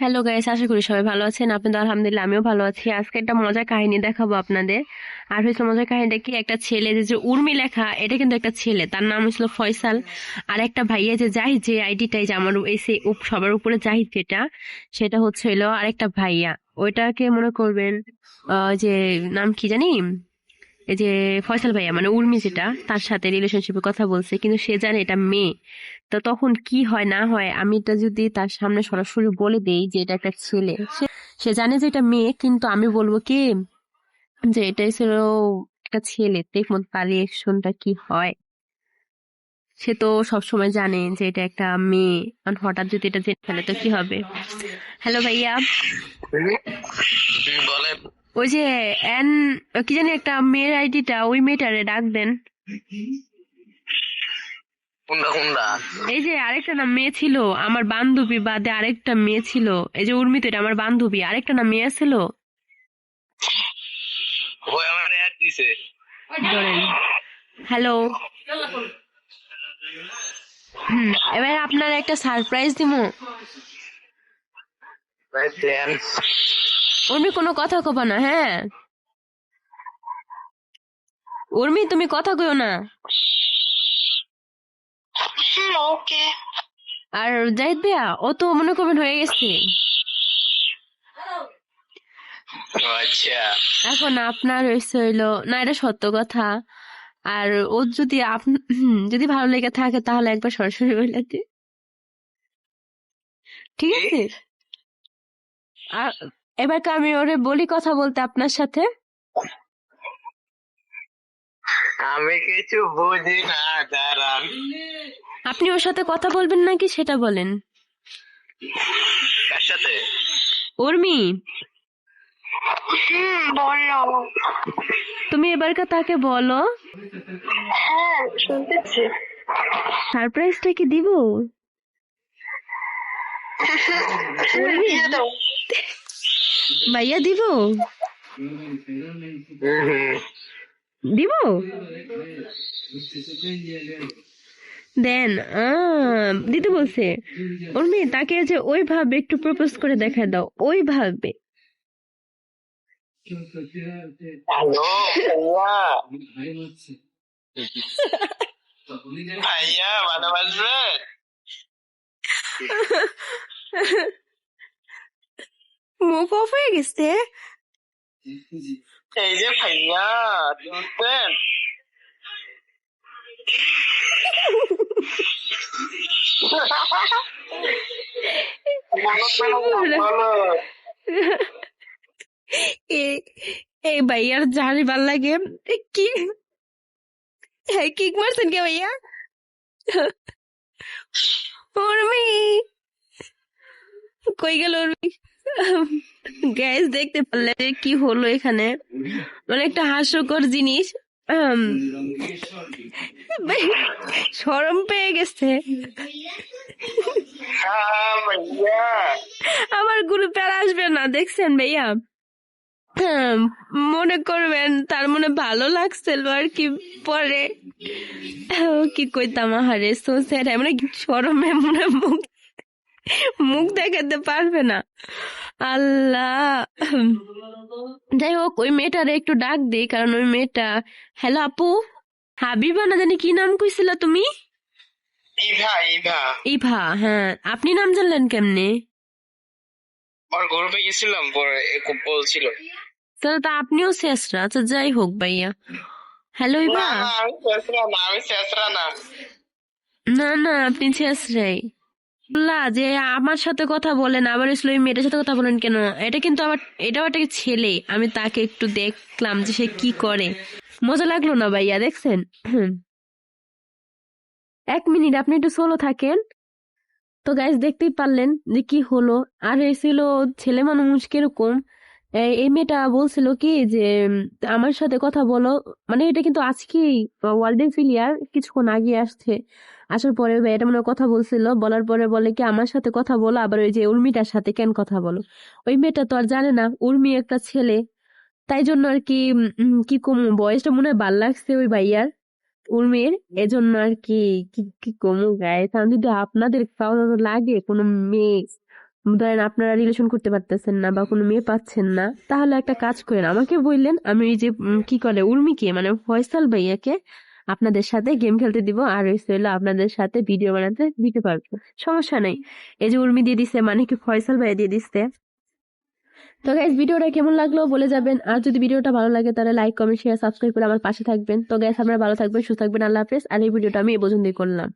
Hello guys, আশা করি সবাই ভালো আছেন। আপনাদের আলহামদুলিল্লাহ আমিও ভালো আছি। আজকে একটা মজার কাহিনী দেখাবো আপনাদের। আর হয়েছিল মজার কাহিনীটা কি, একটা ছেলে যে উর্মি লেখা, এটা কিন্তু একটা ছেলে, তার নাম হয়েছিল ফয়সাল। আর একটা ভাইয়া যে জাহিদ, যে আইডিটাই যে আমার এই সবার উপরে জাহিদ যেটা, সেটা হচ্ছে হইলো আরেকটা ভাইয়া। ওইটাকে মনে করবেন যে নাম কি জানি, এই যে ফয়সাল ভাইয়া মানে উর্মি যেটা, তার সাথে রিলেশনশিপের কথা বলছে, কিন্তু সে জানে এটা মেয়ে। তো তখন কি হয় না হয়, আমি এটা যদি তার সামনে সরাসরি বলে দেই যে এটা একটা ছেলে, সে জানে যে এটা মেয়ে, কিন্তু আমি বলবো কি যে এটাই ছিল একটা ছেলে, দেখুন তার রিয়েকশনটা কি হয়। সে তো সবসময় জানে যে এটা একটা মেয়ে, আর হঠাৎ যদি এটা জেনে ফেলে তো কি হবে। হ্যালো ভাইয়া, বলেন। ওই যে এন কি জানি একটা মেয়ের আইডিটা, ওই মেয়েটারে ডাক দেন। কোনটা কোনটা? এই যে আরেকটা না মেয়ে ছিল আমার বান্ধবী, বাদে আরেকটা মেয়ে ছিল, এই যে উর্মি তো এটা আমার বান্ধবী, আরেকটা না মেয়ে ছিল। ওই আমার অ্যাড দিছে। ধরেন, হ্যালো। এবার আপনার একটা সারপ্রাইজ দিমু। দেন। উর্মি কোনো কথা কবা না, হ্যাঁ? উর্মি তুমি কথা কইও না। ওকে। আর জাহিদ ভাইয়া, ও তো মনে করবেন হয়ে গেছে। আচ্ছা, এখন আপনার হয়েছে হইলো না, এটা সত্য কথা। আর ও যদি যদি ভালো লেগে থাকে তাহলে একবার সরাসরি বলে দিন। ঠিক আছে? আর এবার কি আমি ওরে বলি কথা বলতে আপনার সাথে? আমি কিছু বুঝি না, দাঁড়ান। আপনি ওর সাথে কথা বলবেন নাকি সেটা বলেন। কার সাথে? উর্মি, বলো। তুমি এবারকার তাকে বলো। হ্যাঁ, শুনতেছি। সারপ্রাইজটা কি দিব? দিয়ে দাও। ভাইয়া দিব? দিব? দেন। দিতে বলছে। উর্মি, তাকে যে ওইভাবে একটু প্রপোজ করে দেখা দাও, ওইভাবে। হ্যালো ভাইয়া, ভাইয়া ভালোবাসবেন? মুখ অফ হয়ে গেছে। এই যে ভাইয়া শুনছেন? বলো। এই ভাইয়ার জানি ভাল লাগে কি। হ্যাঁ, কিক মারছেন কে ভাইয়া? উর্মি কই গেল উর্মি? গ্যাস দেখতে পারলে যে কি হলো এখানে, মানে একটা হাস্যকর জিনিস। শরম পেয়ে গেছে। হ্যাঁ ভাইয়া, আমার গ্রুপে আর আসবে না, দেখছেন ভাইয়া? মনে করবেন তার মনে ভালো লাগছিল আর কি। পরে কি কইতাম, আহারে সো স্যাড, মানে শরমে মনে মুখ মুখ দেখাতে পারবে না। আল্লাহ। যাই হোক, ওই মেয়েটারে একটু ডাক দিই, কারণ ওই মেয়েটা। হ্যালো আপু, হাবিবা না জানি কি নাম কইছিল তুমি? ইভা ইভা। ইভা, হ্যাঁ। আপনি নাম জানলেন কেমনে? ওর গ্রুপে গেছিলাম, পরে বলছিল। তাহলে তো আপনিও শেষরা। আচ্ছা যাই হোক ভাইয়া। হ্যালো না ইভা। না, আমি শেষরা না, আমি শেষরা না। না না, আপনি শেষরাই। বললা যে আমার সাথে কথা বলেন, আবার আসলে ওই মেয়েটার সাথে কথা বলেন কেন? এটা কিন্তু আমার, এটাও একটা ছেলে। আমি তাকে একটু দেখলাম যে সে কি করে। মজা লাগলো না ভাইয়া, দেখছেন? 1 মিনিট আপনি একটু সোলো থাকেন। তো গাইস, দেখতেই পারলেন যে কি হলো। আর এসেছিল ছেলে মানুষ কিরকম। এই মেয়েটা বলছিল কি যে আমার সাথে কথা বলো, মানে এটা কিন্তু আজকেই ওয়ার্ল্ডের ফিলিয়ার কিছুক্ষণ আগে আসছে। আসার পরে এটা মনে হয় কথা বলছিল, বলার পরে বলে কি আমার সাথে কথা বলো, আবার ওই যে উর্মিটার সাথে কেন কথা বলো। ওই মেয়েটা তো আর জানে না উর্মি একটা ছেলে, তাই জন্য আর কি। কি কম, বয়সটা মনে হয় ভাল লাগছে ওই ভাইয়ার, উর্মির, এজন্য আর কি। কি কি কমু গাইস, আমি যদি আপনাদের কারো লাগে কোনো মেয়ে ধরেন আপনারা রিলেশন করতে পারতেছেন না বা কোনো মেয়ে পাচ্ছেন না, তাহলে একটা কাজ করেন, আমাকে বললেন, আমি ওই যে কি করে উর্মিকে মানে ফয়সাল ভাইয়াকে আপনাদের সাথে গেম খেলতে দিব, আর হলো আপনাদের সাথে ভিডিও বানাতে দিতে পারবো, সমস্যা নাই। এই যে উর্মি দিয়ে দিছে মানে কি ফয়সাল ভাইয়া দিয়ে দিচ্ছে। তো গাইস ভিডিওটা কেমন লাগলো বলে যাবেন, আর যদি ভিডিওটা ভালো লাগে তাহলে লাইক কমেন্ট শেয়ার সাবস্ক্রাইব করে আমার পাশে থাকবেন। তো গাইস আপনারা ভালো থাকবেন, সুস্থ থাকবেন, আল্লাহ হাফেজ। আর এই ভিডিওটা আমি এই পর্যন্তই করলাম।